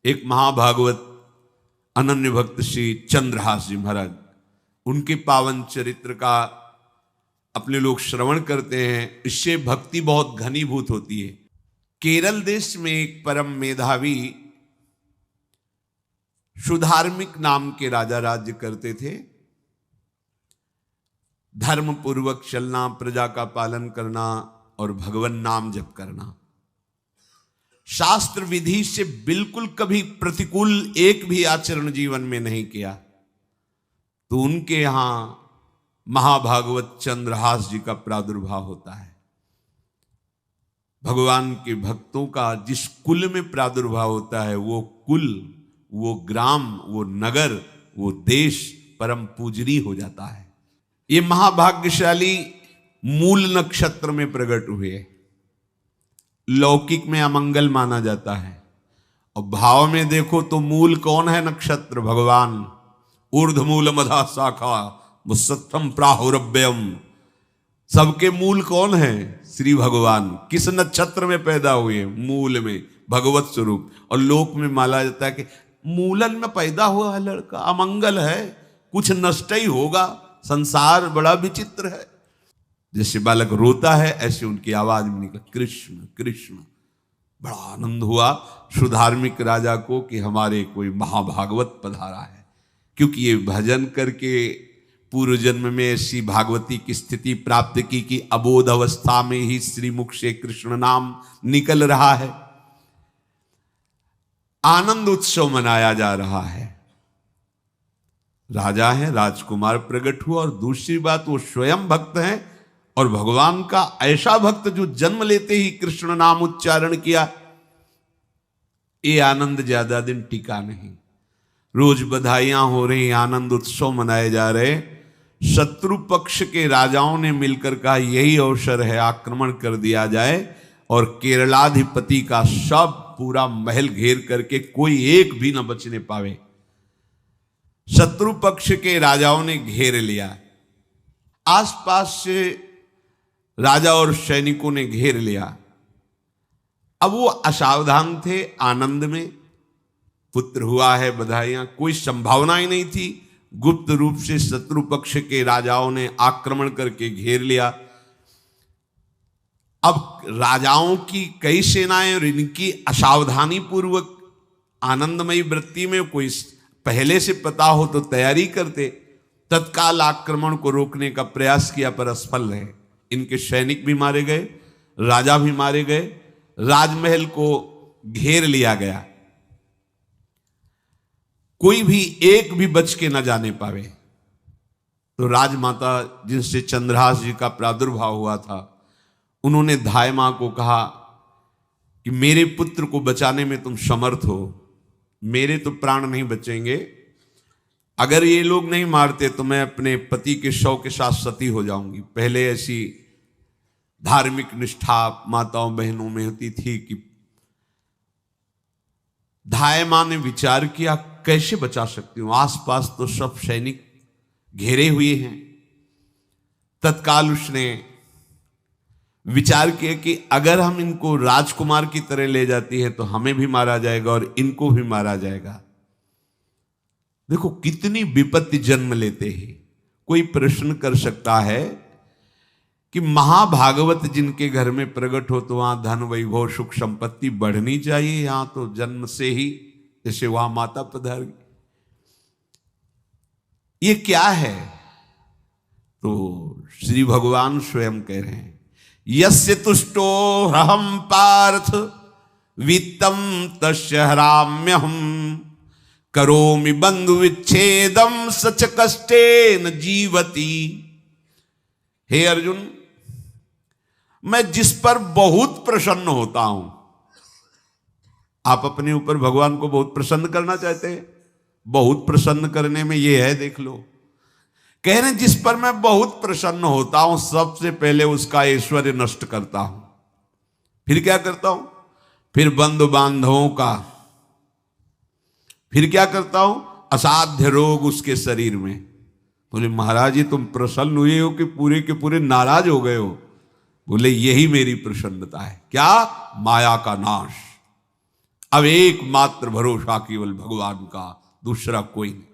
एक महाभागवत अनन्य भक्त श्री चंद्रहास जी महाराज, उनके पावन चरित्र का अपने लोग श्रवण करते हैं, इससे भक्ति बहुत घनीभूत होती है। केरल देश में एक परम मेधावी सुधार्मिक नाम के राजा राज्य करते थे। धर्म पूर्वक चलना, प्रजा का पालन करना और भगवान नाम जप करना, शास्त्र विधि से बिल्कुल कभी प्रतिकूल एक भी आचरण जीवन में नहीं किया। तो उनके यहां महाभागवत चंद्रहास जी का प्रादुर्भाव होता है। भगवान के भक्तों का जिस कुल में प्रादुर्भाव होता है, वो कुल, वो ग्राम, वो नगर, वो देश परम पूजनीय हो जाता है। ये महाभाग्यशाली मूल नक्षत्र में प्रकट हुए। लौकिक में अमंगल माना जाता है और भाव में देखो तो मूल कौन है? नक्षत्र भगवान। ऊर्ध्वमूल मधा शाखा मुसत्थम प्राहुरव्ययम। सबके मूल कौन है? श्री भगवान। किस नक्षत्र में पैदा हुए? मूल में, भगवत स्वरूप। और लोक में माना जाता है कि मूलन में पैदा हुआ है लड़का, अमंगल है, कुछ नष्ट ही होगा, संसार बड़ा विचित्र है। जैसे बालक रोता है ऐसे उनकी आवाज में निकला कृष्ण कृष्ण। बड़ा आनंद हुआ सुधार्मिक राजा को कि हमारे कोई महाभागवत पधारा है, क्योंकि ये भजन करके पूर्व जन्म में ऐसी भागवती की स्थिति प्राप्त की कि अबोध अवस्था में ही श्रीमुख से कृष्ण नाम निकल रहा है। आनंद उत्सव मनाया जा रहा है। राजा है, राजकुमार प्रकट हुआ, और दूसरी बात वो स्वयं भक्त हैं और भगवान का ऐसा भक्त जो जन्म लेते ही कृष्ण नाम उच्चारण किया। ये आनंद ज्यादा दिन टिका नहीं। रोज बधाइयां हो रही, आनंद उत्सव मनाए जा रहे। शत्रु पक्ष के राजाओं ने मिलकर कहा यही अवसर है, आक्रमण कर दिया जाए और केरलाधिपति का सब पूरा महल घेर करके कोई एक भी न बचने पावे। शत्रु पक्ष के राजाओं ने घेर लिया। आसपास से राजा और सैनिकों ने घेर लिया। अब वो असावधान थे, आनंद में पुत्र हुआ है, बधाइयां, कोई संभावना ही नहीं थी। गुप्त रूप से शत्रु पक्ष के राजाओं ने आक्रमण करके घेर लिया। अब राजाओं की कई सेनाएं और इनकी असावधानी पूर्वक आनंदमयी वृत्ति में कोई पहले से पता हो तो तैयारी करते, तत्काल आक्रमण को रोकने का प्रयास किया पर असफल रहे। इनके सैनिक भी मारे गए, राजा भी मारे गए, राजमहल को घेर लिया गया, कोई भी एक भी बच के न जाने पावे। तो राजमाता जिनसे चंद्रहास जी का प्रादुर्भाव हुआ था, उन्होंने धाय मां को कहा कि मेरे पुत्र को बचाने में तुम समर्थ हो, मेरे तो प्राण नहीं बचेंगे, अगर ये लोग नहीं मारते तो मैं अपने पति के शव के साथ सती हो जाऊंगी। पहले ऐसी धार्मिक निष्ठा माताओं बहनों में होती थी कि धाय मां ने विचार किया कैसे बचा सकती हूं, आसपास तो सब सैनिक घेरे हुए हैं। तत्काल उसने विचार किया कि अगर हम इनको राजकुमार की तरह ले जाती है तो हमें भी मारा जाएगा और इनको भी मारा जाएगा। देखो कितनी विपत्ति जन्म लेते हैं। कोई प्रश्न कर सकता है कि महाभागवत जिनके घर में प्रकट हो तो वहां धन वैभव सुख संपत्ति बढ़नी चाहिए, यहां तो जन्म से ही जैसे वहां माता पधार, ये क्या है? तो श्री भगवान स्वयं कह रहे हैं यस्य तुष्टो ह्रहम पार्थ वित्तम तस्य हराम्यहम करोमि बंधु विच्छेदम सच कष्टेन जीवति। हे अर्जुन, मैं जिस पर बहुत प्रसन्न होता हूं, आप अपने ऊपर भगवान को बहुत प्रसन्न करना चाहते हैं, बहुत प्रसन्न करने में ये है, देख लो। कह रहे जिस पर मैं बहुत प्रसन्न होता हूं सबसे पहले उसका ऐश्वर्य नष्ट करता हूं। फिर क्या करता हूं? फिर बंधु बांधवों का, फिर क्या करता हूं? असाध्य रोग उसके शरीर में। बोले महाराज जी तुम प्रसन्न हुए हो कि पूरे के पूरे नाराज हो गए हो? बोले यही मेरी प्रसन्नता है। क्या? माया का नाश, अब एकमात्र भरोसा केवल भगवान का, दूसरा कोई नहीं।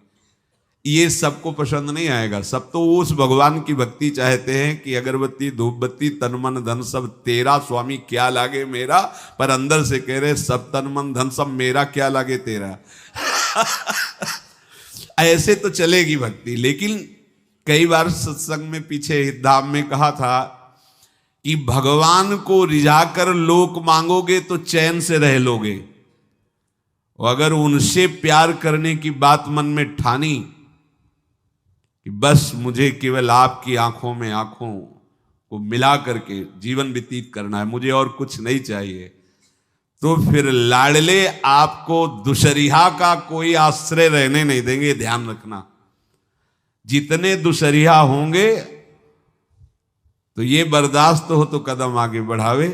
ये सबको पसंद नहीं आएगा। सब तो उस भगवान की भक्ति चाहते हैं कि अगरबत्ती धूप बत्ती तन मन धन सब तेरा स्वामी, क्या लागे मेरा। पर अंदर से कह रहे सब तन मन धन सब मेरा, क्या लागे तेरा। ऐसे तो चलेगी भक्ति। लेकिन कई बार सत्संग में पीछे धाम में कहा था कि भगवान को रिझाकर लोक मांगोगे तो चैन से रह लोगे, और अगर उनसे प्यार करने की बात मन में ठानी कि बस मुझे केवल आपकी आंखों में आंखों को मिला करके जीवन व्यतीत करना है, मुझे और कुछ नहीं चाहिए, तो फिर लाडले आपको दुशरिहा का कोई आश्रय रहने नहीं देंगे। ध्यान रखना, जितने दुशरिहा होंगे तो ये बर्दाश्त हो तो कदम आगे बढ़ावे।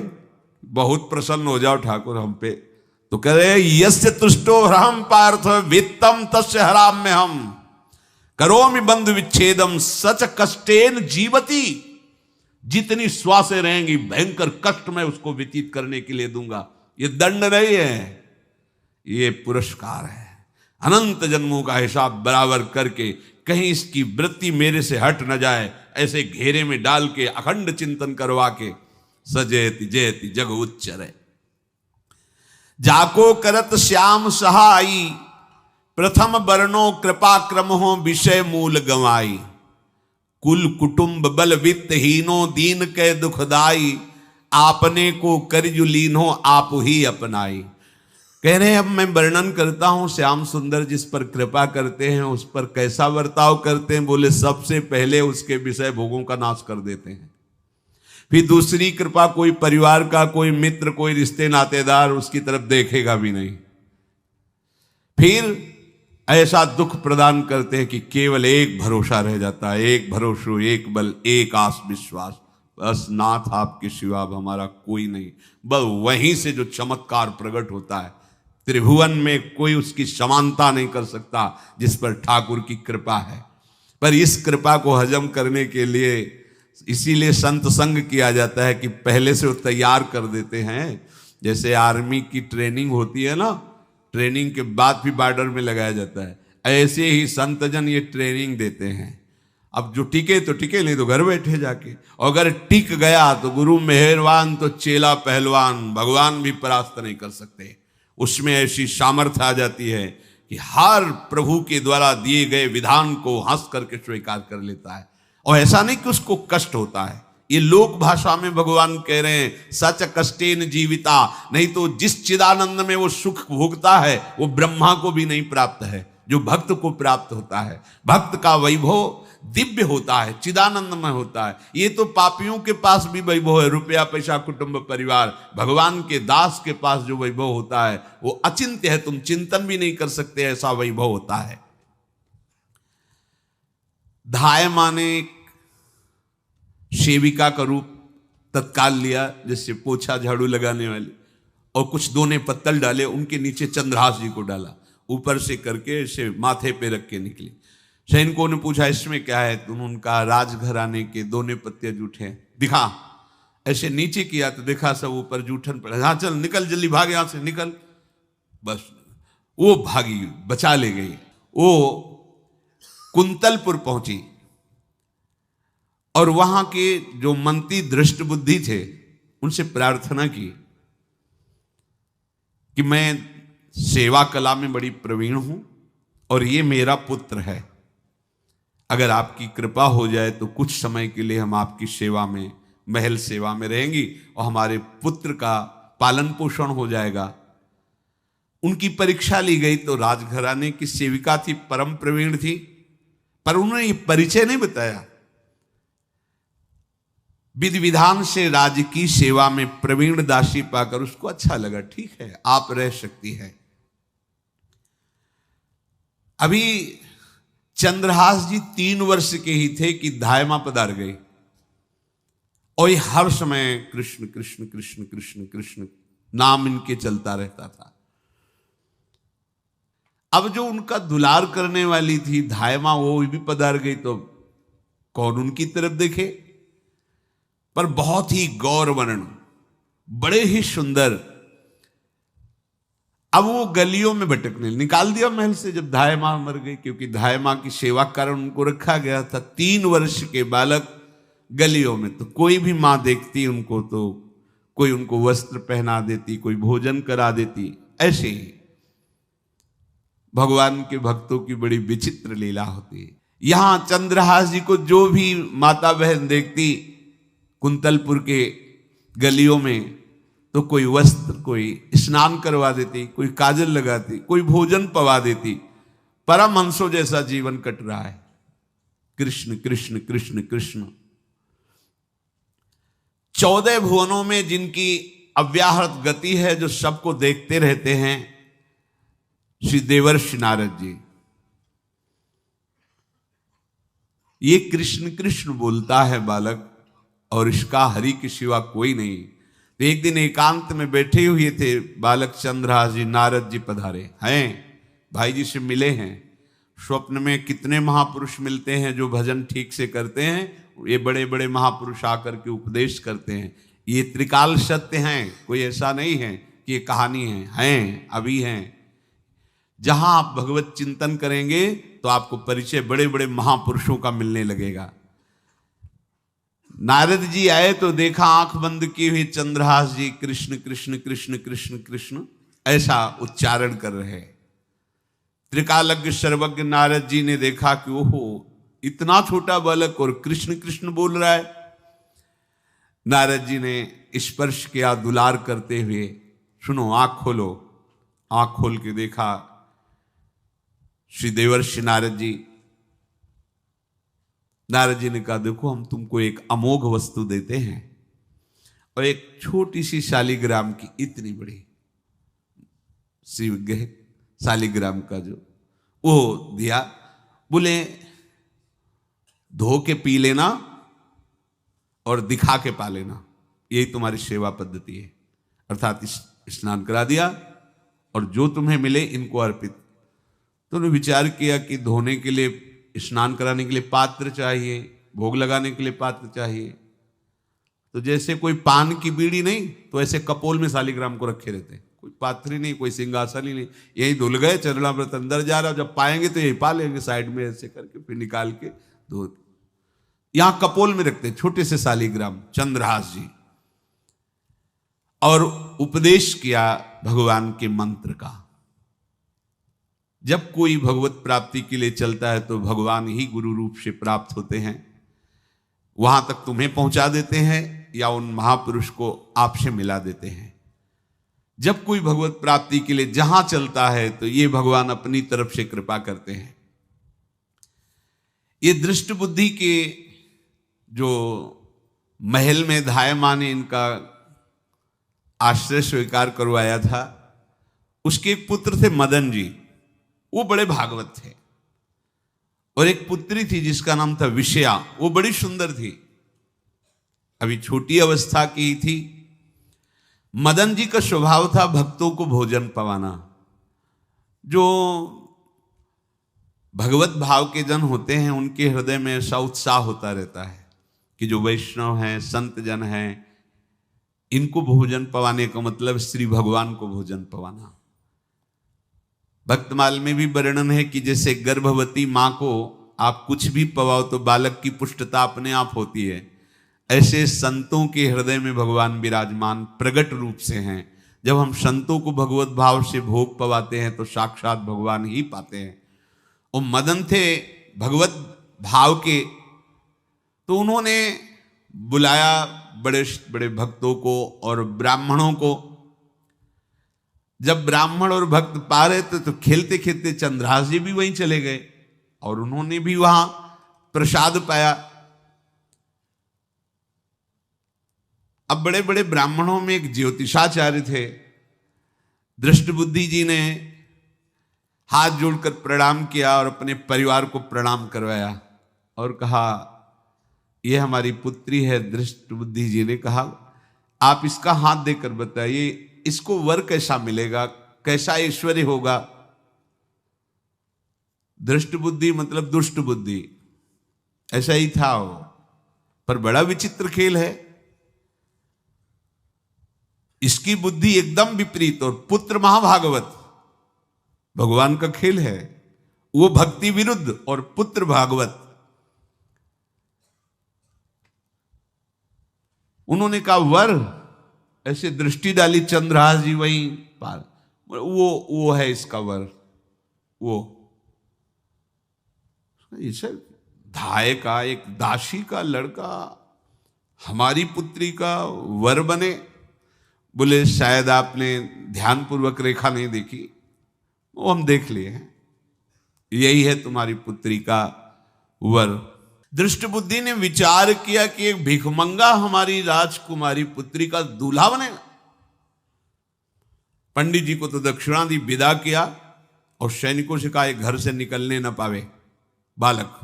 बहुत प्रसन्न हो जाओ ठाकुर हम पे, तो कह रहे यस्य तुष्टो हम पार्थ वित्तम तस्य हराम में हम करोमि बंधु विच्छेदम सच कष्टेन जीवती। जितनी श्वासें रहेंगी भयंकर कष्ट में उसको व्यतीत करने के लिए दूंगा। ये दंड नहीं है, ये पुरस्कार है। अनंत जन्मों का हिसाब बराबर करके कहीं इसकी वृत्ति मेरे से हट न जाए, ऐसे घेरे में डाल के अखंड चिंतन करवा के सजयति जयति जग उच्चरे। जाको करत श्याम सहाई प्रथम वर्णो कृपा क्रम हो विषय मूल गवाई। कुल कुटुंब बल वित्त हीनो दीन के दुखदाई। आपने को करजु लीनो आप ही अपनाई। कह रहे हैं अब मैं वर्णन करता हूं श्याम सुंदर जिस पर कृपा करते हैं उस पर कैसा बर्ताव करते हैं। बोले सबसे पहले उसके विषय भोगों का नाश कर देते हैं। फिर दूसरी कृपा कोई परिवार का, कोई मित्र, कोई रिश्ते नातेदार उसकी तरफ देखेगा भी नहीं। फिर ऐसा दुख प्रदान करते हैं कि केवल एक भरोसा रह जाता है, एक भरोसा, एक बल, एक आस विश्वास, बस नाथ आपके सिवा अब हमारा कोई नहीं। बस वहीं से जो चमत्कार प्रकट होता है, त्रिभुवन में कोई उसकी समानता नहीं कर सकता जिस पर ठाकुर की कृपा है। पर इस कृपा को हजम करने के लिए इसीलिए संत संग किया जाता है कि पहले से वो तैयार कर देते हैं। जैसे आर्मी की ट्रेनिंग होती है ना, ट्रेनिंग के बाद भी बॉर्डर में लगाया जाता है, ऐसे ही संतजन ये ट्रेनिंग देते हैं। अब जो टिके तो टिके, नहीं तो घर बैठे जाके। और अगर टिक गया तो गुरु मेहरबान, तो चेला पहलवान, भगवान भी परास्त नहीं कर सकते। उसमें ऐसी सामर्थ्य आ जाती है कि हर प्रभु के द्वारा दिए गए विधान को हंस करके स्वीकार कर लेता है। और ऐसा नहीं कि उसको कष्ट होता है। ये लोक भाषा में भगवान कह रहे हैं सच कष्टेन जीविता। नहीं तो जिस चिदानंद में वो सुख भोगता है वो ब्रह्मा को भी नहीं प्राप्त है जो भक्त को प्राप्त होता है। भक्त का वैभव दिव्य होता है, चिदानंदमय होता है। ये तो पापियों के पास भी वैभव है, रुपया पैसा कुटुंब परिवार। भगवान के दास के पास जो वैभव होता है वो अचिंत्य है, तुम चिंतन भी नहीं कर सकते, ऐसा वैभव होता है। धाय माने सेविका का रूप तत्काल लिया, जिससे पोछा झाड़ू लगाने वाले, और कुछ दोने पत्तल डाले, उनके नीचे चंद्रहास जी को डाला, ऊपर से करके इसे माथे पे रख के निकली। सैनिकों ने पूछा इसमें क्या है, तुम उनका राजघराने के दोने पत्ते जूठे दिखा। ऐसे नीचे किया तो देखा सब ऊपर जूठन पड़ा। हाँ चल निकल, जल्दी भाग यहां से निकल। बस वो भागी, बचा ले गई। वो कुंतलपुर पहुंची और वहां के जो मंत्री दृष्ट बुद्धि थे उनसे प्रार्थना की कि मैं सेवा कला में बड़ी प्रवीण हूं और ये मेरा पुत्र है, अगर आपकी कृपा हो जाए तो कुछ समय के लिए हम आपकी सेवा में, महल सेवा में रहेंगी और हमारे पुत्र का पालन पोषण हो जाएगा। उनकी परीक्षा ली गई तो राजघराने की सेविका थी, परम प्रवीण थी, पर उन्होंने ये परिचय नहीं बताया। विधि विधान से राज्य की सेवा में प्रवीण दासी पाकर उसको अच्छा लगा, ठीक है आप रह सकती है। अभी चंद्रहास जी 3 वर्ष के ही थे कि धायमा पधार गई और ये हर समय कृष्ण कृष्ण कृष्ण कृष्ण कृष्ण नाम इनके चलता रहता था। अब जो उनका दुलार करने वाली थी धायमा, वो भी पधार गई तो कौन उनकी तरफ देखे। पर बहुत ही गौर वर्ण, बड़े ही सुंदर, अब वो गलियों में भटकने, निकाल दिया महल से जब धाय माँ मर गई, क्योंकि धाय माँ की सेवा के कारण उनको रखा गया था। 3 वर्ष के बालक गलियों में, तो कोई भी माँ देखती उनको तो कोई उनको वस्त्र पहना देती, कोई भोजन करा देती। ऐसे ही भगवान के भक्तों की बड़ी विचित्र लीला होती है। यहां चंद्रहास जी को जो भी माता बहन देखती कुंतलपुर के गलियों में, तो कोई वस्त्र, कोई स्नान करवा देती, कोई काजल लगाती, कोई भोजन पवा देती। परमहंसों जैसा जीवन कट रहा है। कृष्ण कृष्ण कृष्ण कृष्ण। 14 भुवनों में जिनकी अव्याहत गति है, जो सबको देखते रहते हैं, श्री देवर्षि नारद जी। ये कृष्ण कृष्ण बोलता है बालक, और इसका हरि के सिवा कोई नहीं। तो एक दिन एकांत में बैठे हुए थे बालक चंद्रहास जी, नारद जी पधारे हैं, भाई जी से मिले हैं। स्वप्न में कितने महापुरुष मिलते हैं जो भजन ठीक से करते हैं, ये बड़े बड़े महापुरुष आकर के उपदेश करते हैं। ये त्रिकाल सत्य हैं, कोई ऐसा नहीं है कि ये कहानी हैं, अभी हैं। जहां आप भगवत चिंतन करेंगे तो आपको परिचय बड़े बड़े महापुरुषों का मिलने लगेगा। नारद जी आए तो देखा आंख बंद की हुई चंद्रहास जी कृष्ण कृष्ण कृष्ण कृष्ण कृष्ण ऐसा उच्चारण कर रहे। त्रिकालज्ञ सर्वज्ञ नारद जी ने देखा कि ओहो, इतना छोटा बालक और कृष्ण कृष्ण बोल रहा है। नारद जी ने स्पर्श किया दुलार करते हुए, सुनो आंख खोलो। आंख खोल के देखा श्री देवर्षि नारद जी। नारद जी ने कहा, देखो हम तुमको एक अमोघ वस्तु देते हैं, और एक छोटी सी शालिग्राम की इतनी बड़ी शिवगह शालिग्राम का जो वो दिया। बोले धो के पी लेना और दिखा के पा लेना, यही तुम्हारी सेवा पद्धति है। अर्थात स्नान करा दिया और जो तुम्हें मिले इनको अर्पित। तो उन्होंने विचार किया कि धोने के लिए, स्नान कराने के लिए पात्र चाहिए, भोग लगाने के लिए पात्र चाहिए। तो जैसे कोई पान की बीड़ी नहीं, तो ऐसे कपोल में शालिग्राम को रखे रहते, कोई पात्र ही नहीं, कोई सिंहासन ही नहीं, यही धुल गए। चरणामृत अंदर जा रहा, जब पाएंगे तो यही पा लेंगे, साइड में ऐसे करके फिर निकाल के धो। यहां कपोल में रखते छोटे से शालिग्राम चंद्रहास जी, और उपदेश किया भगवान के मंत्र का। जब कोई भगवत प्राप्ति के लिए चलता है तो भगवान ही गुरु रूप से प्राप्त होते हैं, वहां तक तुम्हें पहुंचा देते हैं या उन महापुरुष को आपसे मिला देते हैं। जब कोई भगवत प्राप्ति के लिए जहां चलता है तो ये भगवान अपनी तरफ से कृपा करते हैं। ये दृष्ट बुद्धि के जो महल में धाय माँ ने इनका आश्रय स्वीकार करवाया था, उसके एक पुत्र थे मदन जी, वो बड़े भागवत थे। और एक पुत्री थी जिसका नाम था विषया, वो बड़ी सुंदर थी, अभी छोटी अवस्था की ही थी। मदन जी का स्वभाव था भक्तों को भोजन पवाना। जो भगवत भाव के जन होते हैं उनके हृदय में ऐसा उत्साह होता रहता है कि जो वैष्णव हैं, संत जन हैं, इनको भोजन पवाने का मतलब श्री भगवान को भोजन पवाना। भक्तमाल में भी वर्णन है कि जैसे गर्भवती मां को आप कुछ भी पवाओ तो बालक की पुष्टता अपने आप होती है, ऐसे संतों के हृदय में भगवान विराजमान प्रगट रूप से हैं। जब हम संतों को भगवत भाव से भोग पवाते हैं तो साक्षात भगवान ही पाते हैं। वो मदन थे भगवत भाव के, तो उन्होंने बुलाया बड़े बड़े भक्तों को और ब्राह्मणों को। जब ब्राह्मण और भक्त पा रहे थे तो खेलते खेलते चंद्रहास जी भी वहीं चले गए और उन्होंने भी वहां प्रसाद पाया। अब बड़े बड़े ब्राह्मणों में एक ज्योतिषाचार्य थे। दृष्ट बुद्धि जी ने हाथ जोड़कर प्रणाम किया और अपने परिवार को प्रणाम करवाया और कहा, यह हमारी पुत्री है। दृष्ट बुद्धि जी ने कहा, आप इसका हाथ देकर बताइए, इसको वर कैसा मिलेगा, कैसा ऐश्वर्य होगा। दृष्ट बुद्धि मतलब दुष्ट बुद्धि, ऐसा ही था वो। पर बड़ा विचित्र खेल है, इसकी बुद्धि एकदम विपरीत और पुत्र महाभागवत। भगवान का खेल है। वो भक्ति विरुद्ध और पुत्र भागवत। उन्होंने कहा वर, ऐसे दृष्टि डाली चंद्रहास जी वहीं पार, वो है इसका वर। वो इसे धाय का एक दासी का लड़का हमारी पुत्री का वर बने। बोले शायद आपने ध्यानपूर्वक रेखा नहीं देखी, वो हम देख लिए हैं, यही है तुम्हारी पुत्री का वर। दृष्ट बुद्धि ने विचार किया कि एक भिखमंगा हमारी राजकुमारी पुत्री का दूल्हा बनेगा। पंडित जी को तो दक्षिणा दी, विदा किया और सैनिकों से कहा घर से निकलने न पावे बालक,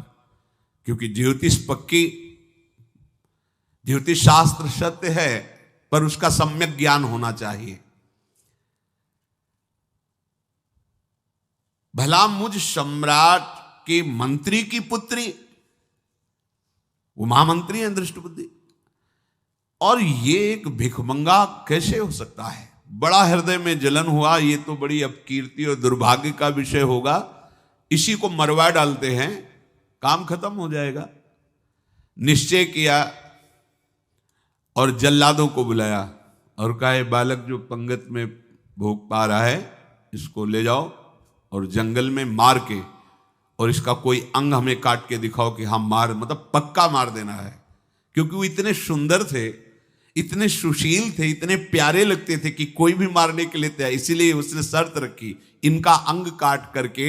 क्योंकि ज्योतिष पक्की, ज्योतिष शास्त्र सत्य है, पर उसका सम्यक ज्ञान होना चाहिए। भला मुझ सम्राट के मंत्री की पुत्री, वो महामंत्री हैं दृष्ट बुद्धि, और ये एक भिखमंगा कैसे हो सकता है? बड़ा हृदय में जलन हुआ, ये तो बड़ी अपकीर्ति और दुर्भाग्य का विषय होगा, इसी को मरवा डालते हैं, काम खत्म हो जाएगा। निश्चय किया और जल्लादों को बुलाया और कहा ये बालक जो पंगत में भोग पा रहा है, इसको ले जाओ और जंगल में मार के, और इसका कोई अंग हमें काट के दिखाओ कि हम मार, मतलब पक्का मार देना है। क्योंकि वो इतने सुंदर थे, इतने सुशील थे, इतने प्यारे लगते थे कि कोई भी मारने के लिए तैयार। इसीलिए उसने शर्त रखी, इनका अंग काट करके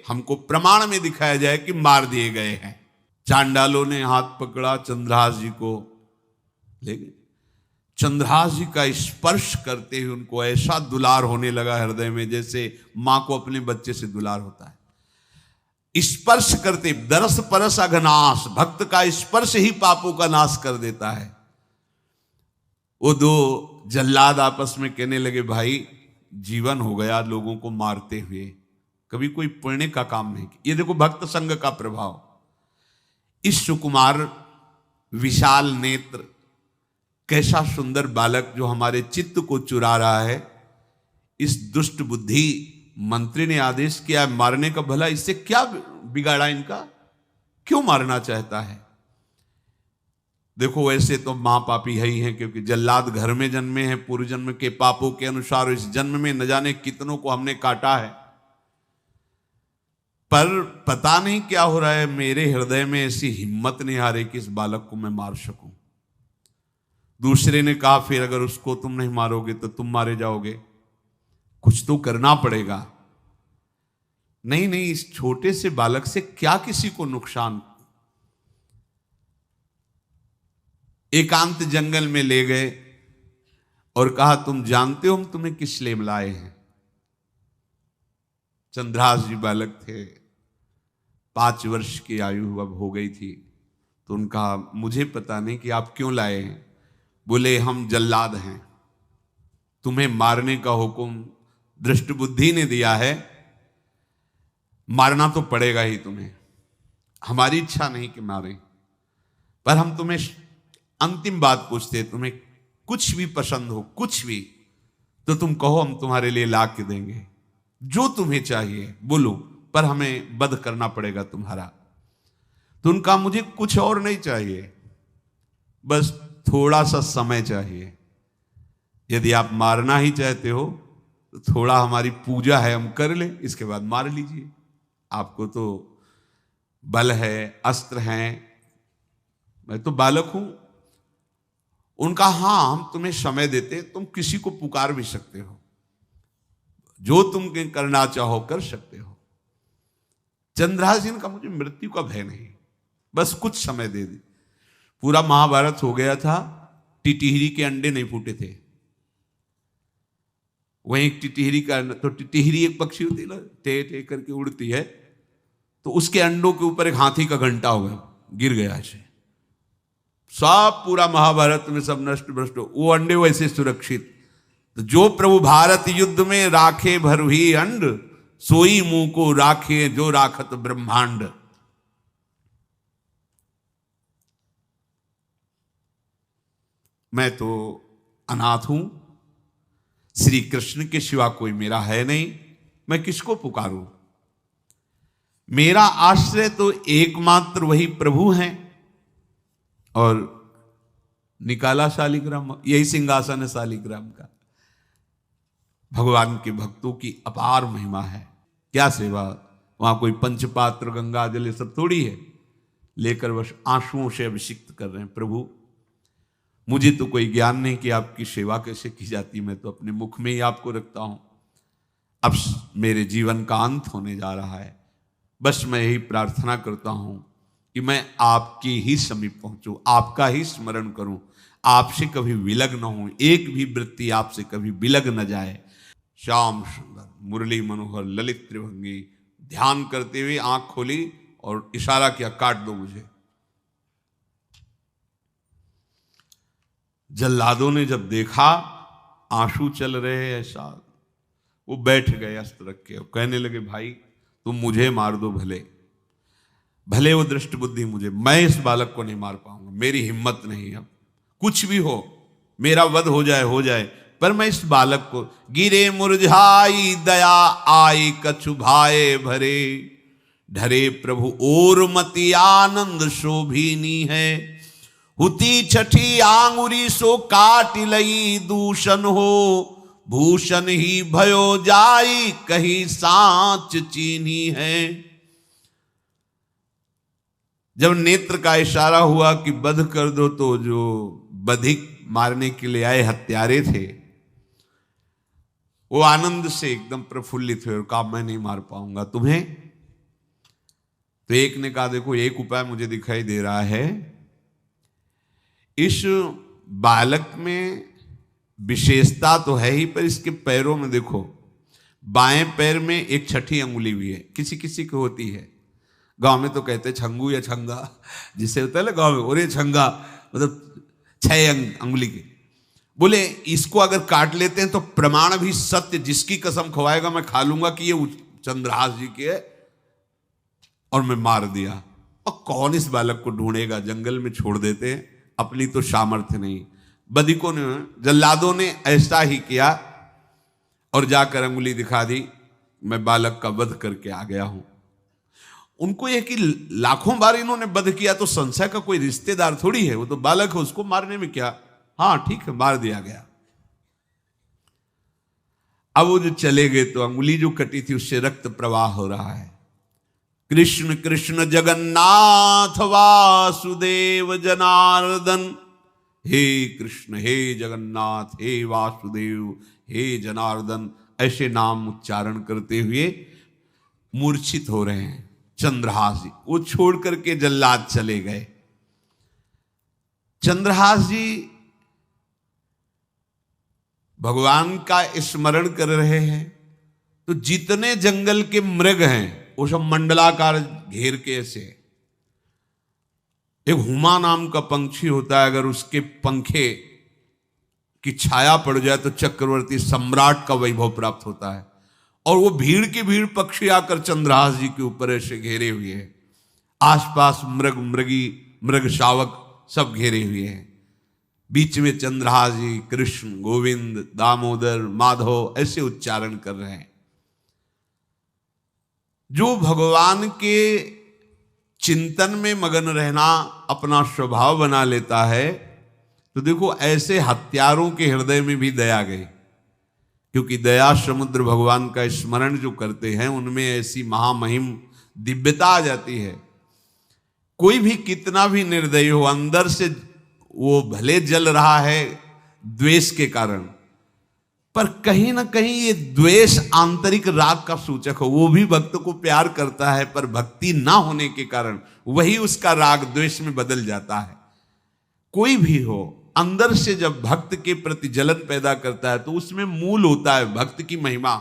हमको प्रमाण में दिखाया जाए कि मार दिए गए हैं। चांडालों ने हाथ पकड़ा, चंद्रहास जी को ले गए। चंद्रहास जी का स्पर्श करते हुए उनको ऐसा दुलार होने लगा हृदय में, जैसे मां को अपने बच्चे से दुलार होता है। स्पर्श करते, दरस परस अघनाश, भक्त का स्पर्श ही पापों का नाश कर देता है। वो दो जल्लाद आपस में कहने लगे भाई जीवन हो गया लोगों को मारते हुए, कभी कोई पुण्य का काम नहीं किया। ये देखो भक्त संग का प्रभाव। इस सुकुमार विशाल नेत्र, कैसा सुंदर बालक जो हमारे चित्त को चुरा रहा है, इस दुष्ट बुद्धि मंत्री ने आदेश किया मारने का। भला इससे क्या बिगाड़ा इनका, क्यों मारना चाहता है? देखो वैसे तो मां पापी है ही है, क्योंकि जल्लाद घर में जन्मे हैं, पूर्व जन्म के पापों के अनुसार इस जन्म में न जाने कितनों को हमने काटा है। पर पता नहीं क्या हो रहा है, मेरे हृदय में ऐसी हिम्मत नहीं आ रही कि इस बालक को मैं मार सकूं। दूसरे ने कहा फिर अगर उसको तुम नहीं मारोगे तो तुम मारे जाओगे, कुछ तो करना पड़ेगा। नहीं नहीं, इस छोटे से बालक से क्या किसी को नुकसान। एकांत जंगल में ले गए और कहा तुम जानते हो हम तुम्हें किस लिए बुलाए हैं? चंद्रहास जी बालक थे, 5 वर्ष की आयु अब हो गई थी, तो उनका मुझे पता नहीं कि आप क्यों लाए हैं। बोले हम जल्लाद हैं, तुम्हें मारने का हुक्म दृष्ट बुद्धि ने दिया है, मारना तो पड़ेगा ही तुम्हें। हमारी इच्छा नहीं कि मारें, पर हम तुम्हें अंतिम बात पूछते, तुम्हें कुछ भी पसंद हो, कुछ भी, तो तुम कहो, हम तुम्हारे लिए ला के देंगे, जो तुम्हें चाहिए बोलो, पर हमें वध करना पड़ेगा तुम्हारा। तो उनका मुझे कुछ और नहीं चाहिए, बस थोड़ा सा समय चाहिए। यदि आप मारना ही चाहते हो तो थोड़ा हमारी पूजा है हम कर ले, इसके बाद मार लीजिए। आपको तो बल है, अस्त्र हैं, मैं तो बालक हूं। उनका हाँ हम तुम्हें समय देते, तुम किसी को पुकार भी सकते हो, जो तुम करना चाहो कर सकते हो। चंद्रहास जी का मुझे मृत्यु का भय नहीं, बस कुछ समय दे दी। पूरा महाभारत हो गया था, टिटिहरी के अंडे नहीं फूटे थे। वहीं टिटिहरी का, तो टिटिहरी एक पक्षी होती है ना, टे टे करके उड़ती है, तो उसके अंडों के ऊपर एक हाथी का घंटा हुआ, गिर गया ऐसे, सब पूरा महाभारत में सब नष्ट भ्रष्ट। वो अंडे वैसे सुरक्षित। तो जो प्रभु भारत युद्ध में राखे भरही अंड, सोई मुंह को राखे जो राखत ब्रह्मांड। मैं तो अनाथ हूं, श्री कृष्ण के सिवा कोई मेरा है नहीं, मैं किसको पुकारूं? मेरा आश्रय तो एकमात्र वही प्रभु हैं। और निकाला शालिग्राम, यही सिंहासन है शालिग्राम का। भगवान के भक्तों की अपार महिमा है। क्या सेवा, वहां कोई पंचपात्र गंगा जल ये सब थोड़ी है, लेकर बस आंसुओं से अभिषिक्त कर रहे हैं। प्रभु मुझे तो कोई ज्ञान नहीं कि आपकी सेवा कैसे की जाती, मैं तो अपने मुख में ही आपको रखता हूं। अब मेरे जीवन का अंत होने जा रहा है, बस मैं यही प्रार्थना करता हूं कि मैं आपके ही समीप पहुंचूं, आपका ही स्मरण करूं, आपसे कभी विलग न हूं, एक भी वृत्ति आपसे कभी विलग न जाए। श्याम सुंदर मुरली मनोहर ललित त्रिभंगी ध्यान करते हुए आंख खोली और इशारा किया, काट दो मुझे। जल्लादों ने जब देखा आंसू चल रहे ऐसा, वो बैठ गए अस्त्र रख के, कहने लगे, भाई तुम मुझे मार दो, भले भले वो दृष्ट बुद्धि मुझे, मैं इस बालक को नहीं मार पाऊंगा, मेरी हिम्मत नहीं। अब कुछ भी हो, मेरा वध हो जाए, पर मैं इस बालक को, गिरे मुरझाई दया आई कछु भाए भरे, ढरे प्रभु और मति आनंद शोभिनी है, हुती छठी आंगुरी सो काट लई दूषण हो, भूषण ही भयो जाई कहीं सांच चीनी है। जब नेत्र का इशारा हुआ कि वध कर दो, तो जो बधिक मारने के लिए आए हत्यारे थे वो आनंद से एकदम प्रफुल्लित हुए और कहा, मैं नहीं मार पाऊंगा तुम्हें। तो एक ने कहा, देखो एक उपाय मुझे दिखाई दे रहा है, इस बालक में विशेषता तो है ही, पर इसके पैरों में देखो, बाएं पैर में एक छठी अंगुली भी है, किसी किसी को होती है। गांव में तो कहते हैं छंगू या छंगा, जिसे होता है ना गांव में, और ये छंगा मतलब 6 अंगुली के। बोले इसको अगर काट लेते हैं तो प्रमाण भी सत्य, जिसकी कसम खवाएगा मैं खा लूंगा कि ये चंद्रहास जी के है, और मैं मार दिया। और कौन इस बालक को ढूंढेगा, जंगल में छोड़ देते हैं, अपनी तो सामर्थ्य नहीं। बधिकों ने, जल्लादों ने ऐसा ही किया और जाकर अंगुली दिखा दी, मैं बालक का वध करके आ गया हूं। उनको यह कि लाखों बार इन्होंने वध किया, तो संशय का कोई रिश्तेदार थोड़ी है, वो तो बालक है, उसको मारने में क्या। हाँ ठीक है, मार दिया गया। अब वो जो चले गए तो अंगुली जो कटी थी उससे रक्त प्रवाह हो रहा है। कृष्ण कृष्ण जगन्नाथ वासुदेव जनार्दन, हे कृष्ण हे जगन्नाथ हे वासुदेव हे जनार्दन, ऐसे नाम उच्चारण करते हुए मूर्छित हो रहे हैं चंद्रहास जी। वो छोड़ करके जल्लाद चले गए। चंद्रहास जी भगवान का स्मरण कर रहे हैं, तो जितने जंगल के मृग हैं वो सब मंडलाकार घेर के ऐसे। एक हुमा नाम का पंछी होता है, अगर उसके पंखे की छाया पड़ जाए तो चक्रवर्ती सम्राट का वैभव प्राप्त होता है। और वो भीड़ की भीड़ पक्षी आकर चंद्रहास जी के ऊपर ऐसे घेरे हुए हैं। आसपास मृग मृगी मृग शावक सब घेरे हुए हैं। बीच में चंद्रहास जी कृष्ण गोविंद दामोदर माधव ऐसे उच्चारण कर रहे हैं। जो भगवान के चिंतन में मगन रहना अपना स्वभाव बना लेता है, तो देखो ऐसे हत्यारों के हृदय में भी दया गई, क्योंकि दया समुद्र भगवान का स्मरण जो करते हैं उनमें ऐसी महामहिम दिव्यता आ जाती है। कोई भी कितना भी निर्दयी हो, अंदर से वो भले जल रहा है द्वेष के कारण, पर कहीं ना कहीं ये द्वेष आंतरिक राग का सूचक हो। वो भी भक्त को प्यार करता है, पर भक्ति ना होने के कारण वही उसका राग द्वेष में बदल जाता है। कोई भी हो, अंदर से जब भक्त के प्रति जलन पैदा करता है तो उसमें मूल होता है भक्त की महिमा,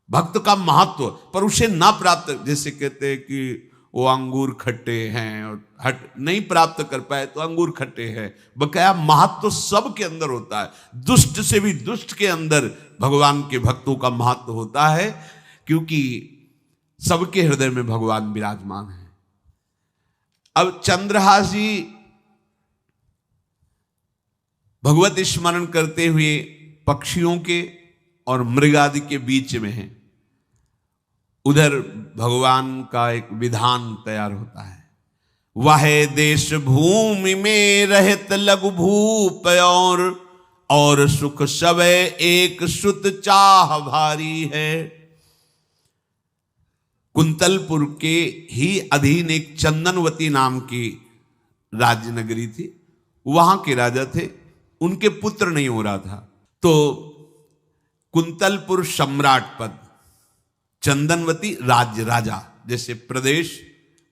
भक्त का महत्व, पर उसे ना प्राप्त, जैसे कहते हैं कि वो अंगूर खट्टे हैं और हट नहीं प्राप्त कर पाए तो अंगूर खट्टे हैं। बकाया महत्व तो सब के अंदर होता है। दुष्ट से भी दुष्ट के अंदर भगवान के भक्तों का महत्व होता है, क्योंकि सबके हृदय में भगवान विराजमान है। अब चंद्रहास जी भगवत स्मरण करते हुए पक्षियों के और मृग आदि के बीच में हैं। उधर भगवान का एक विधान तैयार होता है। वह देश भूमि में रहत लघु भूप और सुख सब एक सुत चाह भारी है। कुंतलपुर के ही अधीन एक चंदनवती नाम की राज्य नगरी थी। वहां के राजा थे, उनके पुत्र नहीं हो रहा था, तो कुंतलपुर सम्राट पद, चंदनवती राज्य राजा, जैसे प्रदेश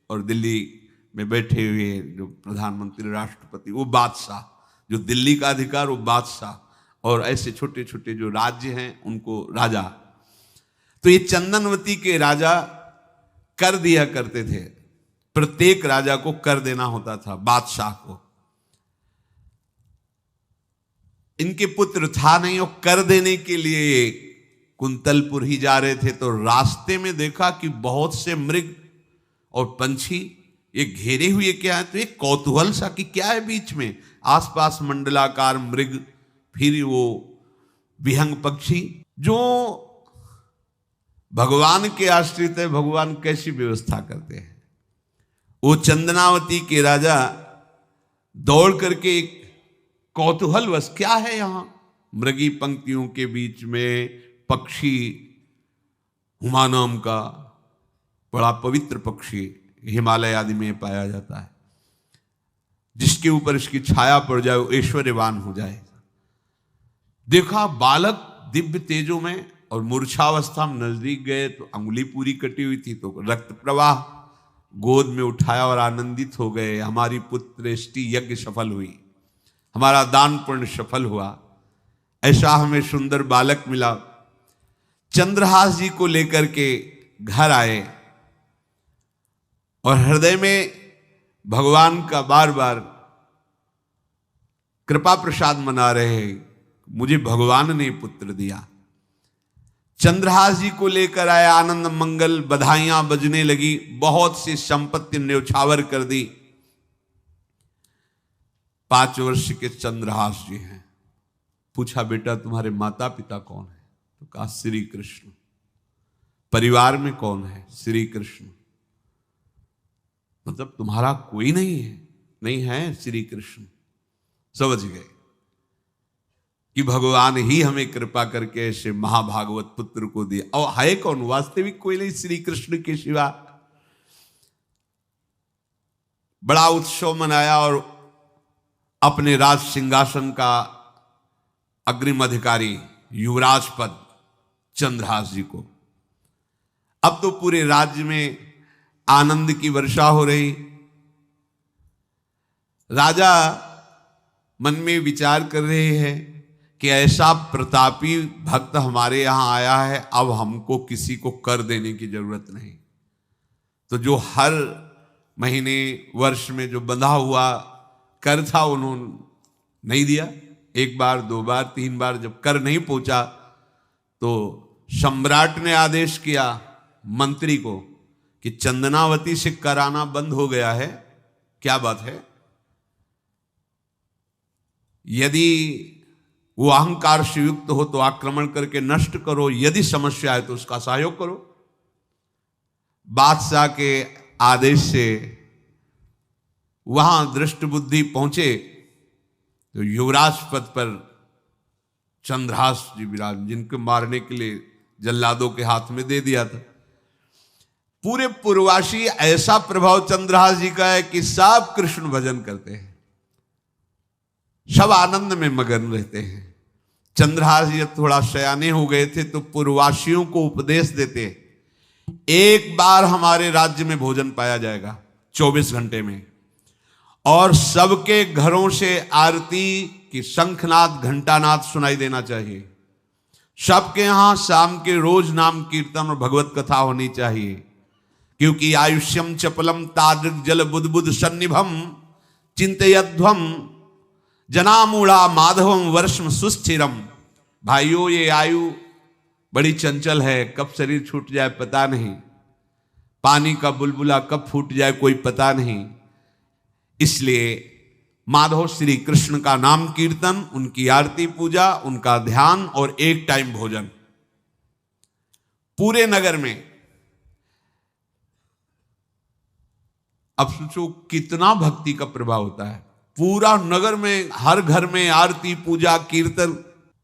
और दिल्ली में बैठे हुए जो प्रधानमंत्री राष्ट्रपति वो बादशाह, जो दिल्ली का अधिकार वो बादशाह, और ऐसे छोटे छोटे जो राज्य हैं उनको राजा। तो ये चंदनवती के राजा कर दिया करते थे, प्रत्येक राजा को कर देना होता था बादशाह को। इनके पुत्र था नहीं और कर देने के लिए कुंतलपुर ही जा रहे थे, तो रास्ते में देखा कि बहुत से मृग और पंछी ये घेरे हुए क्या है, तो एक कौतूहल सा कि क्या है बीच में, आसपास मंडलाकार मृग, फिर वो विहंग पक्षी जो भगवान के आश्रित है, भगवान कैसी व्यवस्था करते हैं। वो चंदनावती के राजा दौड़ करके एक कौतूहलवश, क्या है यहां, मृगी पंक्तियों के बीच में पक्षी, हुमा नाम का बड़ा पवित्र पक्षी हिमालय आदि में पाया जाता है, जिसके ऊपर इसकी छाया पड़ जाए वो ऐश्वर्यवान हो जाए। देखा बालक दिव्य तेजों में, और मूर्छावस्था में नजदीक गए तो अंगुली पूरी कटी हुई थी, तो रक्त प्रवाह, गोद में उठाया और आनंदित हो गए, हमारी पुत्रेष्टि यज्ञ सफल हुई, हमारा दान पुण्य सफल हुआ, ऐसा हमें सुंदर बालक मिला। चंद्रहास जी को लेकर के घर आए और हृदय में भगवान का बार बार कृपा प्रसाद मना रहे हैं, मुझे भगवान ने पुत्र दिया। चंद्रहास जी को लेकर आए, आनंद मंगल बधाइयां बजने लगी, बहुत सी संपत्ति न्यौछावर कर दी। 5 वर्ष के चंद्रहास जी हैं। पूछा बेटा तुम्हारे माता पिता कौन है, तो कहा श्री कृष्ण। परिवार में कौन है, श्री कृष्ण। मतलब तुम्हारा कोई नहीं है, नहीं है श्री कृष्ण। समझ गए कि भगवान ही हमें कृपा करके ऐसे महाभागवत पुत्र को दिया। और है कौन, वास्तविक कोई नहीं श्री कृष्ण के सिवा। बड़ा उत्सव मनाया और अपने राज सिंहासन का अग्रिम अधिकारी युवराज पद चंद्रहास जी को। अब तो पूरे राज्य में आनंद की वर्षा हो रही। राजा मन में विचार कर रहे हैं कि ऐसा प्रतापी भक्त हमारे यहां आया है, अब हमको किसी को कर देने की जरूरत नहीं। तो जो हर महीने वर्ष में जो बंधा हुआ कर था उन्होंने नहीं दिया। 1 बार 2 बार 3 बार जब कर नहीं पहुंचा तो सम्राट ने आदेश किया मंत्री को कि चंदनावती से कराना बंद हो गया है। क्या बात है? यदि वो अहंकार से युक्त हो तो आक्रमण करके नष्ट करो, यदि समस्या है तो उसका सहयोग करो। बादशाह के आदेश से वहां दृष्ट बुद्धि पहुंचे तो युवराज पद पर चंद्रहास जी विराज, जिनको मारने के लिए जल्लादों के हाथ में दे दिया था। पूरे पूर्वासी ऐसा प्रभाव चंद्रहास जी का है कि सब कृष्ण भजन करते हैं, सब आनंद में मगन रहते हैं। चंद्रहास जी थोड़ा सयाने हो गए थे तो पूर्ववासियों को उपदेश देते, 1 बार हमारे राज्य में भोजन पाया जाएगा 24 घंटे में, और सबके घरों से आरती की शंखनाद घंटानाद सुनाई देना चाहिए। सबके यहां शाम के रोज नाम कीर्तन और भगवत कथा होनी चाहिए, क्योंकि आयुष्यम चपलम तादृक जल बुद्बुद सन्निभम चिंतयध्वम जनामूढ़ा माधवम वर्षम सुस्थिरम। भाइयों, ये आयु बड़ी चंचल है, कब शरीर छूट जाए पता नहीं, पानी का बुलबुला कब फूट जाए कोई पता नहीं। इसलिए माधव श्री कृष्ण का नाम कीर्तन, उनकी आरती पूजा, उनका ध्यान और 1 टाइम भोजन। पूरे नगर में अब सोचो कितना भक्ति का प्रभाव होता है। पूरा नगर में, हर घर में आरती, पूजा, कीर्तन।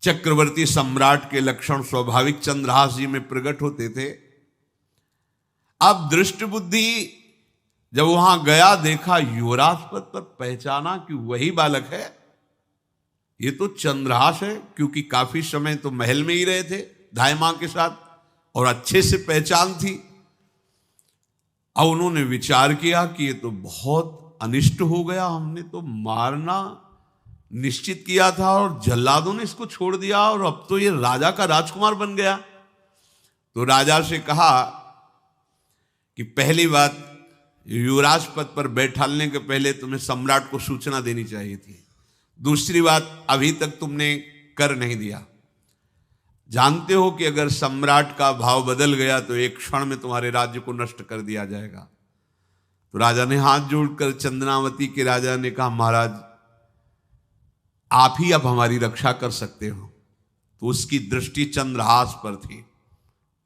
चक्रवर्ती सम्राट के लक्षण स्वाभाविक चंद्रहास जी में प्रकट होते थे। अब दृष्ट बुद्धि जब वहां गया, देखा युवराज पद पर, पहचाना कि वही बालक है, ये तो चंद्रहास है, क्योंकि काफी समय तो महल में ही रहे थे धाय मां के साथ और अच्छे से पहचान थी। अब उन्होंने विचार किया कि ये तो बहुत अनिष्ट हो गया, हमने तो मारना निश्चित किया था और जल्लादों ने इसको छोड़ दिया और अब तो ये राजा का राजकुमार बन गया। तो राजा से कहा कि पहली बात, युवराज पद पर बैठालने के पहले तुम्हें सम्राट को सूचना देनी चाहिए थी। दूसरी बात, अभी तक तुमने कर नहीं दिया। जानते हो कि अगर सम्राट का भाव बदल गया तो एक क्षण में तुम्हारे राज्य को नष्ट कर दिया जाएगा। तो राजा ने हाथ जोड़कर, चंद्रावती के राजा ने कहा, महाराज आप ही अब हमारी रक्षा कर सकते हो। तो उसकी दृष्टि चंद्रहास पर थी,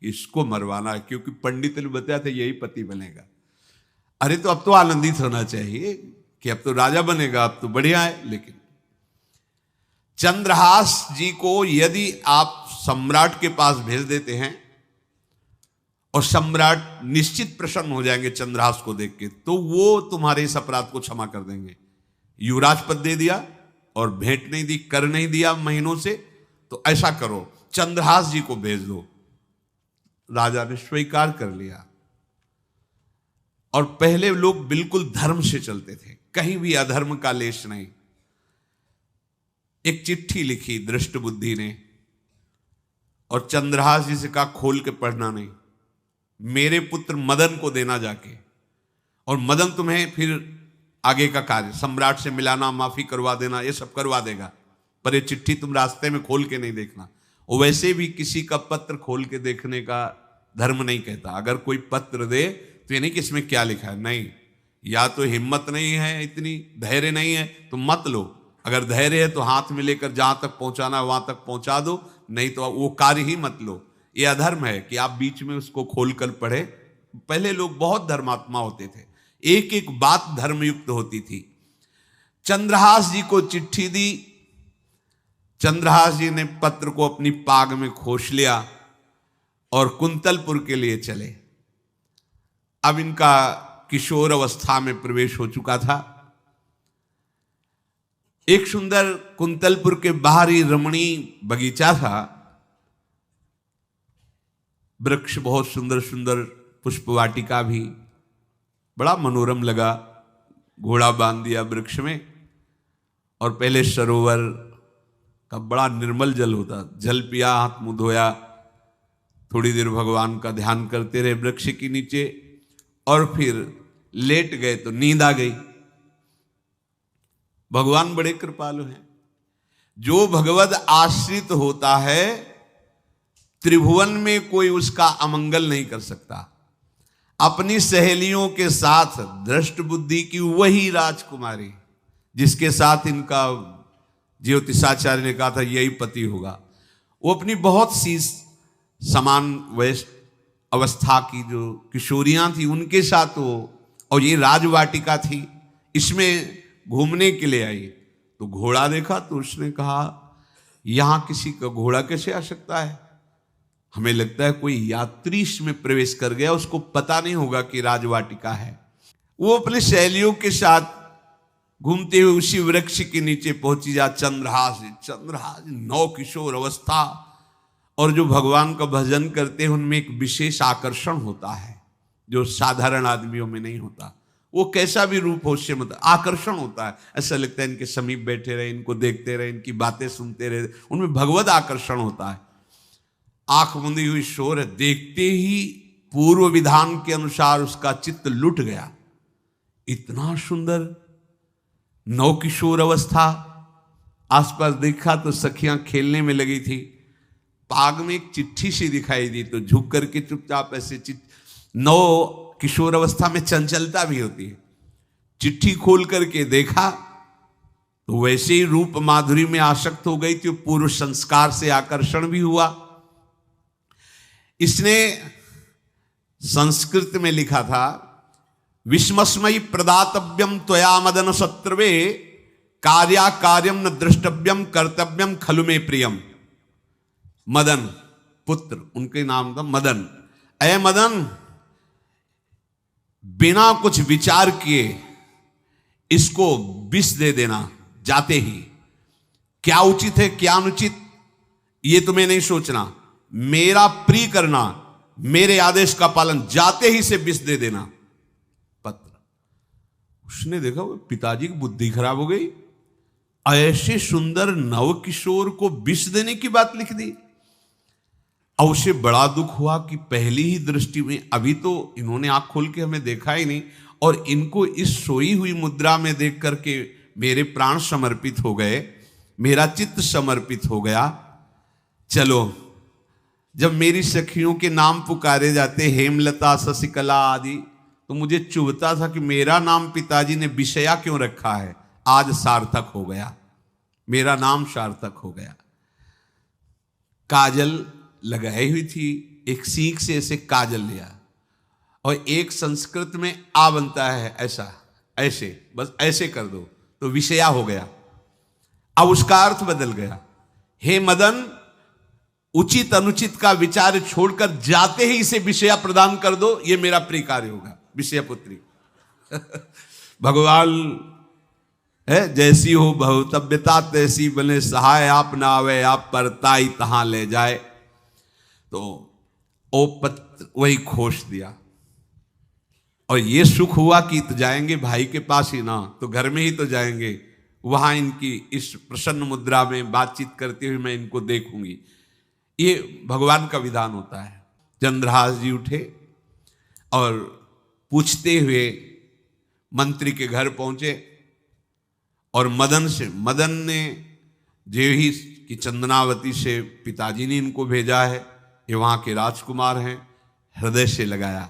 इसको मरवाना है, क्योंकि पंडित ने बताया था यही पति बनेगा। अरे तो अब तो आनंदित होना चाहिए कि अब तो राजा बनेगा, अब तो बढ़िया है। लेकिन चंद्रहास जी को यदि आप सम्राट के पास भेज देते हैं और सम्राट निश्चित प्रसन्न हो जाएंगे चंद्रहास को देख के, तो वो तुम्हारे इस अपराध को क्षमा कर देंगे। युवराज पद दे दिया और भेंट नहीं दी, कर नहीं दिया महीनों से, तो ऐसा करो चंद्रहास जी को भेज दो। राजा ने स्वीकार कर लिया। और पहले लोग बिल्कुल धर्म से चलते थे, कहीं भी अधर्म का लेश नहीं। एक चिट्ठी लिखी दृष्ट बुद्धि ने और चंद्रहास जी से कहा खोल के पढ़ना नहीं, मेरे पुत्र मदन को देना जाके, और मदन तुम्हें फिर आगे का कार्य सम्राट से मिलाना, माफी करवा देना, ये सब करवा देगा, पर ये चिट्ठी तुम रास्ते में खोल के नहीं देखना। और वैसे भी किसी का पत्र खोल के देखने का धर्म नहीं कहता। अगर कोई पत्र दे तो ये नहीं कि इसमें क्या लिखा है, नहीं, या तो हिम्मत नहीं है, इतनी धैर्य नहीं है तो मत लो। अगर धैर्य है तो हाथ में लेकर जहां तक पहुंचाना है वहां तक पहुंचा दो, नहीं तो वो कार्य ही मत लो। ये अधर्म है कि आप बीच में उसको खोलकर पढ़े। पहले लोग बहुत धर्मात्मा होते थे, एक एक बात धर्मयुक्त होती थी। चंद्रहास जी को चिट्ठी दी, चंद्रहास जी ने पत्र को अपनी पाग में खोस लिया और कुंतलपुर के लिए चले। अब इनका किशोर अवस्था में प्रवेश हो चुका था। एक सुंदर कुंतलपुर के बाहरी रमणीय बगीचा था, वृक्ष बहुत सुंदर सुंदर, पुष्पवाटिका भी, बड़ा मनोरम लगा। घोड़ा बांध दिया वृक्ष में और पहले सरोवर का बड़ा निर्मल जल होता, जल पिया, हाथ मुंह धोया, थोड़ी देर भगवान का ध्यान करते रहे वृक्ष के नीचे और फिर लेट गए तो नींद आ गई। भगवान बड़े कृपालु हैं। जो भगवद आश्रित होता है त्रिभुवन में कोई उसका अमंगल नहीं कर सकता। अपनी सहेलियों के साथ दृष्ट बुद्धि की वही राजकुमारी जिसके साथ इनका ज्योतिषाचार्य ने कहा था यही पति होगा, वो अपनी बहुत सी समान वयस्क अवस्था की जो किशोरियां थी उनके साथ वो, और ये राजवाटिका थी, इसमें घूमने के लिए आई। तो घोड़ा देखा तो उसने कहा यहां किसी का घोड़ा कैसे आ सकता है, हमें लगता है कोई यात्री इसमें प्रवेश कर गया, उसको पता नहीं होगा कि राजवाटिका है। वो अपने सहेलियों के साथ घूमते हुए उसी वृक्ष के नीचे पहुंची। जा चंद्रहास नौ किशोर अवस्था, और जो भगवान का भजन करते हैं उनमें एक विशेष आकर्षण होता है जो साधारण आदमियों में नहीं होता। वो कैसा भी रूप हो उससे मतलब आकर्षण होता है, ऐसा लगता है इनके समीप बैठे रहे, इनको देखते रहे, इनकी बातें सुनते रहे, उनमें भगवत आकर्षण होता है। आंख मुंदी हुई शोर है, देखते ही पूर्व विधान के अनुसार उसका चित्त लुट गया। इतना सुंदर नौ किशोर अवस्था, आसपास देखा तो सखियां खेलने में लगी थी। पाग में एक चिट्ठी सी दिखाई दी तो झुक करके चुपचाप ऐसे नौ किशोर अवस्था में चंचलता भी होती है, चिट्ठी खोल करके देखा तो वैसे ही रूप माधुरी में आसक्त हो गई थी। पूर्व संस्कार से आकर्षण भी हुआ। इसने संस्कृत में लिखा था विस्मस्मयी प्रदातव्यम त्वया मदन शत्रुवे, कार्या कार्यम न द्रष्टव्यम कर्तव्यम खलु में प्रियम। मदन पुत्र, उनके नाम था मदन। अय मदन, बिना कुछ विचार किए इसको विष दे देना जाते ही। क्या उचित है क्या अनुचित ये तुम्हें नहीं सोचना, मेरा प्रिय करना, मेरे आदेश का पालन, जाते ही से विष दे देना। पत्र, उसने देखा वो पिताजी की बुद्धि खराब हो गई, ऐसे सुंदर नव किशोर को विष देने की बात लिख दी। और उसे बड़ा दुख हुआ कि पहली ही दृष्टि में, अभी तो इन्होंने आंख खोल के हमें देखा ही नहीं, और इनको इस सोई हुई मुद्रा में देख करके मेरे प्राण समर्पित हो गए, मेरा चित्त समर्पित हो गया। चलो, जब मेरी सखियों के नाम पुकारे जाते, हेमलता शशिकला आदि, तो मुझे चुभता था कि मेरा नाम पिताजी ने विषया क्यों रखा है। आज सार्थक हो गया, मेरा नाम सार्थक हो गया। काजल लगाई हुई थी, एक सीख से ऐसे काजल लिया, और एक संस्कृत में आ बनता है ऐसा, ऐसे, बस ऐसे कर दो तो विषया हो गया। अब उसका अर्थ बदल गया, हे मदन, उचित अनुचित का विचार छोड़कर जाते ही इसे विषया प्रदान कर दो, ये मेरा प्रिय कार्य होगा। विषया पुत्री भगवान है, जैसी हो बहुतव्यता तैसी बने सहाय, आप ना आवे आप परताई तहां ले जाए। तो ओ पत्र वही खोस दिया, और ये सुख हुआ कि तो जाएंगे भाई के पास ही ना, तो घर में ही तो जाएंगे, वहां इनकी इस प्रसन्न मुद्रा में बातचीत करते हुए मैं इनको देखूंगी। ये भगवान का विधान होता है। चंद्रहास जी उठे और पूछते हुए मंत्री के घर पहुंचे, और मदन ने जेही की चंदनावती से पिताजी ने इनको भेजा है, ये वहां के राजकुमार हैं, हृदय से लगाया।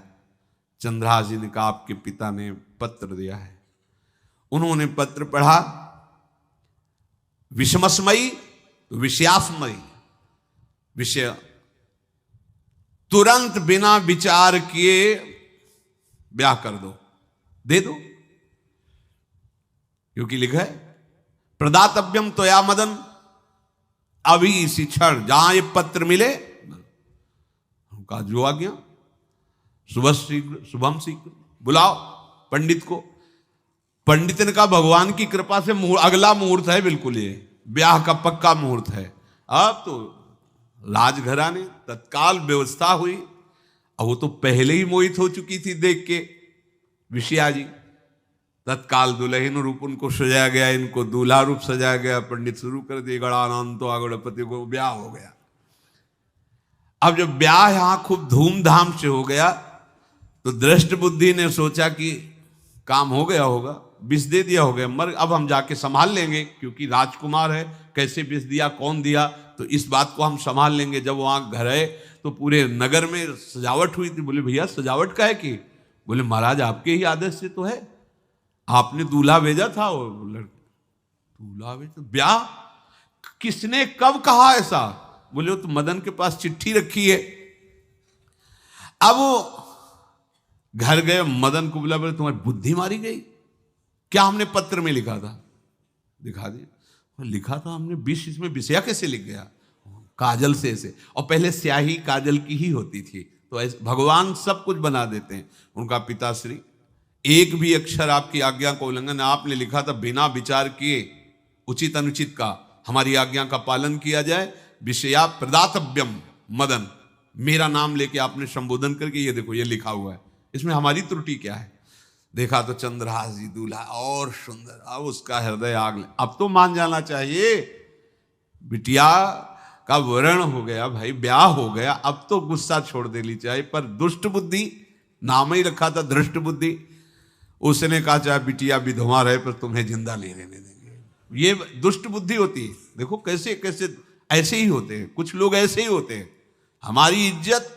चंद्रहास जी ने कहा आपके पिता ने पत्र दिया है। उन्होंने पत्र पढ़ा, विषमस्मयी विषयास्मयी, विषय तुरंत बिना विचार किए ब्याह कर दो, दे दो, क्योंकि लिखा है प्रदातव्यम त्वया मदन, अभी इसी क्षण जहां ये पत्र मिले, उनका जो आ गया, सुबह शीघ्र शुभम शीघ्र, बुलाओ पंडित को। पंडित ने कहा भगवान की कृपा से अगला मुहूर्त है, बिल्कुल ये ब्याह का पक्का मुहूर्त है। अब तो राजघराने तत्काल व्यवस्था हुई, और वो तो पहले ही मोहित हो चुकी थी देख के विषया जी। तत्काल दुल्हन रूप उनको सजाया गया, इनको दूल्हा रूप सजाया गया, पंडित शुरू कर दिए, गणानंद तो गणपति को ब्याह हो गया। अब जब ब्याह यहां खूब धूमधाम से हो गया, तो दृष्ट बुद्धि ने सोचा कि काम हो गया होगा, विष दे दिया हो गया, मर अब हम जाके संभाल लेंगे, क्योंकि राजकुमार है, कैसे विष दिया कौन दिया, तो इस बात को हम संभाल लेंगे। जब वहां घर है तो पूरे नगर में सजावट हुई थी। बोले भैया सजावट का है कि? बोले महाराज आपके ही आदेश से तो है, आपने दूल्हा भेजा था। वो दूल्हा भेजा, ब्याह किसने कब कहा ऐसा? बोले वो तो मदन के पास चिट्ठी रखी है। अब वो घर गए, मदन को बोला, बोले तुम्हारी बुद्धि मारी गई, क्या हमने पत्र में लिखा था? दिखा दिया, लिखा था हमने विष, इसमें विषया कैसे लिख गया? काजल से ऐसे, और पहले स्याही काजल की ही होती थी, तो ऐसे भगवान सब कुछ बना देते हैं। उनका पिताश्री एक भी अक्षर आपकी आज्ञा का उल्लंघन, आपने लिखा था बिना विचार किए उचित अनुचित का हमारी आज्ञा का पालन किया जाए। विषया प्रदातव्यम मदन, मेरा नाम लेके आपने संबोधन करके, ये देखो ये लिखा हुआ है, इसमें हमारी त्रुटि क्या है? देखा तो चंद्रहास जी दूल्हा और सुंदर, अब उसका हृदय आग ले। अब तो मान जाना चाहिए, बिटिया का वरण हो गया भाई, ब्याह हो गया, अब तो गुस्सा छोड़ देनी चाहिए। पर दुष्ट बुद्धि, नाम ही रखा था दृष्ट बुद्धि, उसने कहा चाहे बिटिया विधवा रहे पर तुम्हें जिंदा नहीं रहने देंगे। ये दुष्ट बुद्धि होती है। देखो कैसे कैसे ऐसे ही होते हैं, कुछ लोग ऐसे ही होते हैं, हमारी इज्जत,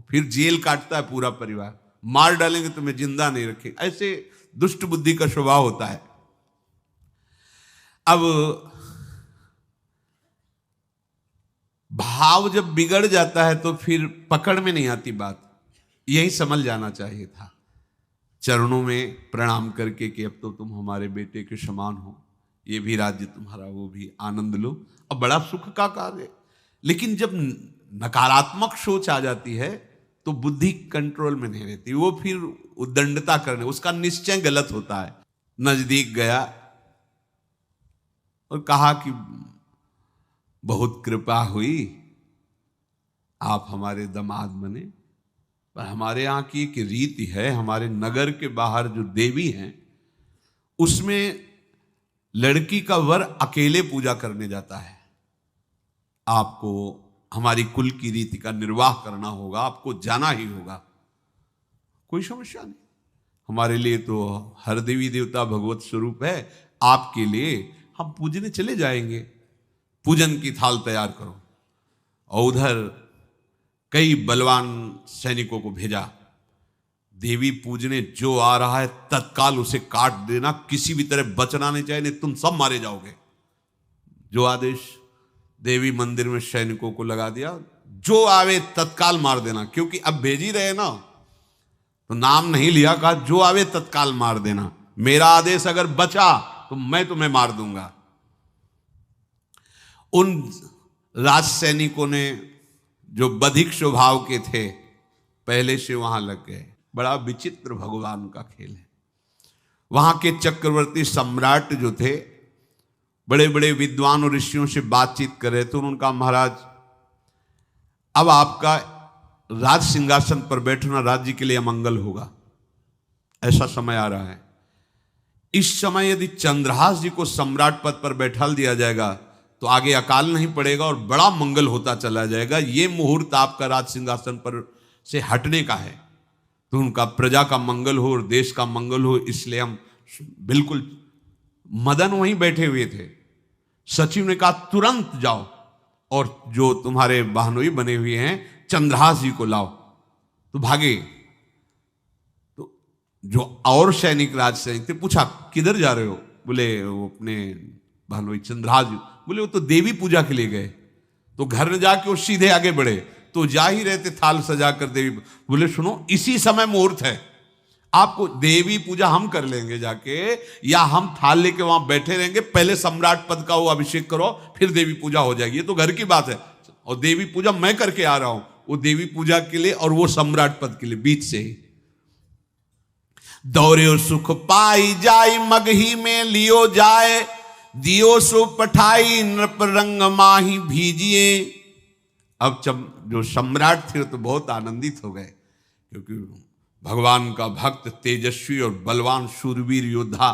फिर जेल काटता है पूरा परिवार, मार डालेंगे तुम्हें जिंदा नहीं रखेंगे, ऐसे दुष्ट बुद्धि का स्वभाव होता है। अब भाव जब बिगड़ जाता है तो फिर पकड़ में नहीं आती बात, यही समझ जाना चाहिए था। चरणों में प्रणाम करके कि अब तो तुम हमारे बेटे के समान हो, ये भी राज्य तुम्हारा, वो भी आनंद लो। अब बड़ा सुख का कार्य है। लेकिन जब नकारात्मक सोच आ जाती है तो बुद्धि कंट्रोल में नहीं रहती, वो फिर उद्दंडता करने, उसका निश्चय गलत होता है। नजदीक गया और कहा कि बहुत कृपा हुई, आप हमारे दामाद बने, पर हमारे यहाँ की एक रीति है, हमारे नगर के बाहर जो देवी हैं उसमें लड़की का वर अकेले पूजा करने जाता है। आपको हमारी कुल की रीति का निर्वाह करना होगा, आपको जाना ही होगा। कोई समस्या नहीं, हमारे लिए तो हर देवी देवता भगवत स्वरूप है, आपके लिए हम पूजने चले जाएंगे, पूजन की थाल तैयार करो। और उधर कई बलवान सैनिकों को भेजा, देवी पूजने जो आ रहा है तत्काल उसे काट देना, किसी भी तरह बचना नहीं चाहिए, नहीं तुम सब मारे जाओगे। जो आदेश देवी मंदिर में सैनिकों को लगा दिया, जो आवे तत्काल मार देना, क्योंकि अब भेज ही रहे ना, तो नाम नहीं लिया, कहा जो आवे तत्काल मार देना, मेरा आदेश अगर बचा तो मैं तुम्हें मार दूंगा। उन राज सैनिकों ने जो बधिक स्वभाव के थे पहले से वहां लग गए। बड़ा विचित्र भगवान का खेल है। वहां के चक्रवर्ती सम्राट जो थे बड़े बड़े विद्वान और ऋषियों से बातचीत कर रहे थे। उनका महाराज अब आपका राज सिंहासन पर बैठना राज्य के लिए अमंगल होगा, ऐसा समय आ रहा है। इस समय यदि चंद्रहास जी को सम्राट पद पर बैठा दिया जाएगा तो आगे अकाल नहीं पड़ेगा और बड़ा मंगल होता चला जाएगा। ये मुहूर्त आपका राज सिंहासन पर से हटने का है, तो उनका प्रजा का मंगल हो और देश का मंगल हो, इसलिए हम बिल्कुल। मदन वहीं बैठे हुए थे। सचिव ने कहा तुरंत जाओ और जो तुम्हारे बहनोई बने हुए हैं चंद्रहास जी को लाओ। तो भागे। तो जो और सैनिक राज सैनिक थे पूछा किधर जा रहे हो? बोले वो अपने बहनोई चंद्रहास जी। बोले वो तो देवी पूजा के लिए गए। तो घर में जाके वो सीधे आगे बढ़े, तो जा ही रहे थे थाल सजा कर देवी। बोले सुनो इसी समय मुहूर्त है, आपको देवी पूजा हम कर लेंगे जाके, या हम थाल लेके वहां बैठे रहेंगे, पहले सम्राट पद का वो अभिषेक करो फिर देवी पूजा हो जाएगी। ये तो घर की बात है, और देवी पूजा मैं करके आ रहा हूं, वो देवी पूजा के लिए और वो सम्राट पद के लिए बीच से ही। दौड़े सुख पाई जाय मगही में लियो जाए, दियो सो पठाई नृप रंग माही भीजिए। अब जो सम्राट थे तो बहुत आनंदित हो गए, क्योंकि भगवान का भक्त तेजस्वी और बलवान शूरवीर योद्धा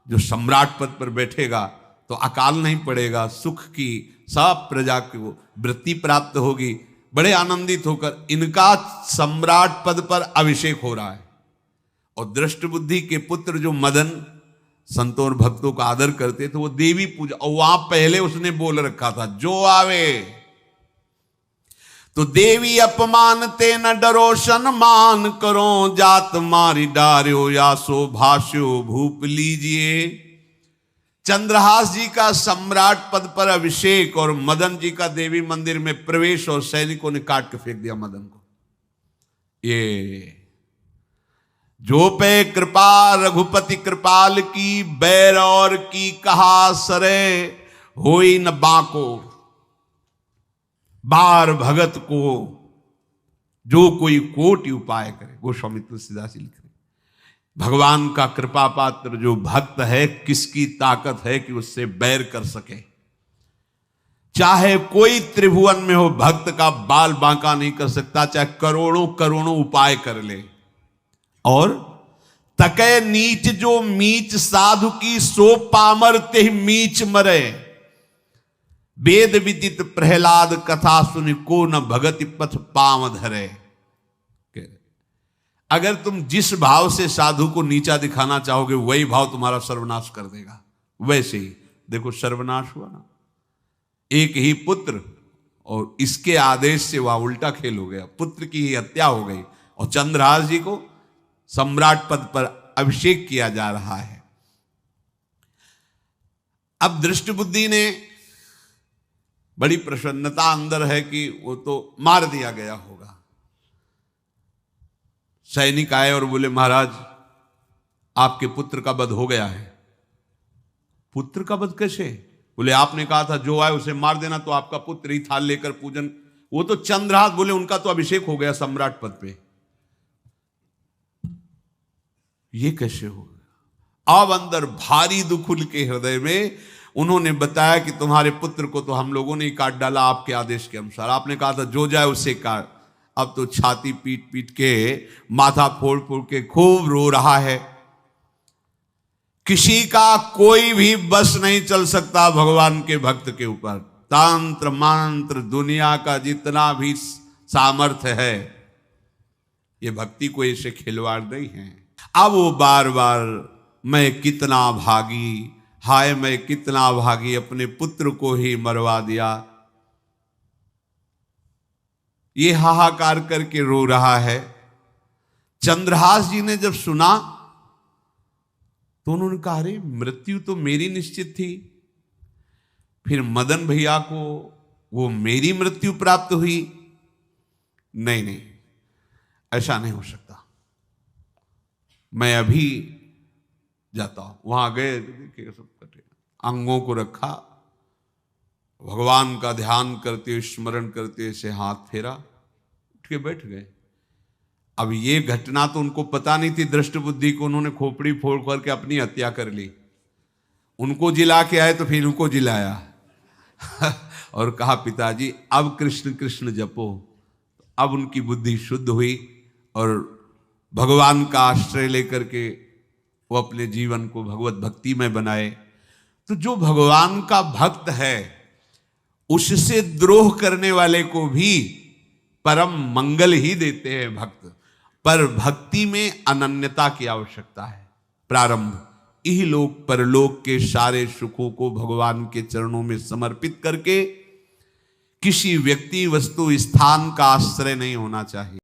जो सम्राट पद पर बैठेगा तो अकाल नहीं पड़ेगा, सुख की सब प्रजा को वृत्ति प्राप्त होगी। बड़े आनंदित होकर इनका सम्राट पद पर अभिषेक हो रहा है। और दृष्ट बुद्धि के पुत्र जो मदन संतों और भक्तों का आदर करते थे, वो देवी पूजा, और वहां पहले उसने बोल रखा था जो आवे तो देवी अपमान ते न डरो सम्मान करो, जात मारी डार्यो या सो भाष्यो भूप लीजिए। चंद्रहास जी का सम्राट पद पर अभिषेक और मदन जी का देवी मंदिर में प्रवेश, और सैनिकों ने काट के फेंक दिया मदन को। ये जो पे कृपा रघुपति कृपाल की, बैर और की कहा सरे होई न बाको। बार भगत को जो कोई कोटि उपाय करे, गोस्वामी तुलसीदास लिख रहे, भगवान का कृपा पात्र जो भक्त है, किसकी ताकत है कि उससे बैर कर सके। चाहे कोई त्रिभुवन में हो, भक्त का बाल बांका नहीं कर सकता, चाहे करोड़ों करोड़ों उपाय कर ले। और तके नीच जो मीच साधु की, सो पामर ते मीच मरे। वेद विदित प्रहलाद कथा सुनि, को न भगति पथ पाम धरे। अगर तुम जिस भाव से साधु को नीचा दिखाना चाहोगे वही भाव तुम्हारा सर्वनाश कर देगा। वैसे ही देखो सर्वनाश हुआ ना, एक ही पुत्र और इसके आदेश से वह उल्टा खेल हो गया, पुत्र की ही हत्या हो गई और चंद्रहास जी को सम्राट पद पर अभिषेक किया जा रहा है। अब दृष्ट बुद्धि ने बड़ी प्रसन्नता अंदर है कि वो तो मार दिया गया होगा। सैनिक आए और बोले महाराज आपके पुत्र का वध हो गया है। पुत्र का वध कैसे? बोले आपने कहा था जो आए उसे मार देना, तो आपका पुत्र ही थाल लेकर पूजन, वो तो चंद्रहास, बोले उनका तो अभिषेक हो गया सम्राट पद पे। ये कैसे हो गया? अब अंदर भारी दुख उनके हृदय में। उन्होंने बताया कि तुम्हारे पुत्र को तो हम लोगों ने ही काट डाला आपके आदेश के अनुसार, आपने कहा था जो जाए उसे काट। अब तो छाती पीट पीट के, माथा फोड़ फोड़ के खूब रो रहा है। किसी का कोई भी बस नहीं चल सकता भगवान के भक्त के ऊपर। तंत्र मंत्र दुनिया का जितना भी सामर्थ्य है, ये भक्ति को ऐसे खिलवाड़ नहीं है। अब वो बार बार मैं कितना भागी, हाय मैं कितना भागी, अपने पुत्र को ही मरवा दिया, ये हाहाकार करके रो रहा है। चंद्रहास जी ने जब सुना तो उन्होंने कहा अरे मृत्यु तो मेरी निश्चित थी, फिर मदन भैया को वो मेरी मृत्यु प्राप्त हुई। नहीं नहीं, ऐसा नहीं हो सकता, मैं अभी जाता हूं। वहां गए, देखिए सब कटे, अंगों को रखा, भगवान का ध्यान करते हुए स्मरण करते हुए से हाथ फेरा, उठ के बैठ गए। अब ये घटना तो उनको पता नहीं थी, दृष्ट बुद्धि को उन्होंने खोपड़ी फोड़ करके अपनी हत्या कर ली। उनको जिला के आए तो फिर उनको जिलाया और कहा पिताजी अब कृष्ण कृष्ण जपो। अब उनकी बुद्धि शुद्ध हुई और भगवान का आश्रय लेकर के वो अपने जीवन को भगवत भक्ति में बनाए। तो जो भगवान का भक्त है उससे द्रोह करने वाले को भी परम मंगल ही देते हैं भक्त। पर भक्ति में अनन्यता की आवश्यकता है। प्रारंभ इहलोक परलोक के सारे सुखों को भगवान के चरणों में समर्पित करके किसी व्यक्ति वस्तु स्थान का आश्रय नहीं होना चाहिए।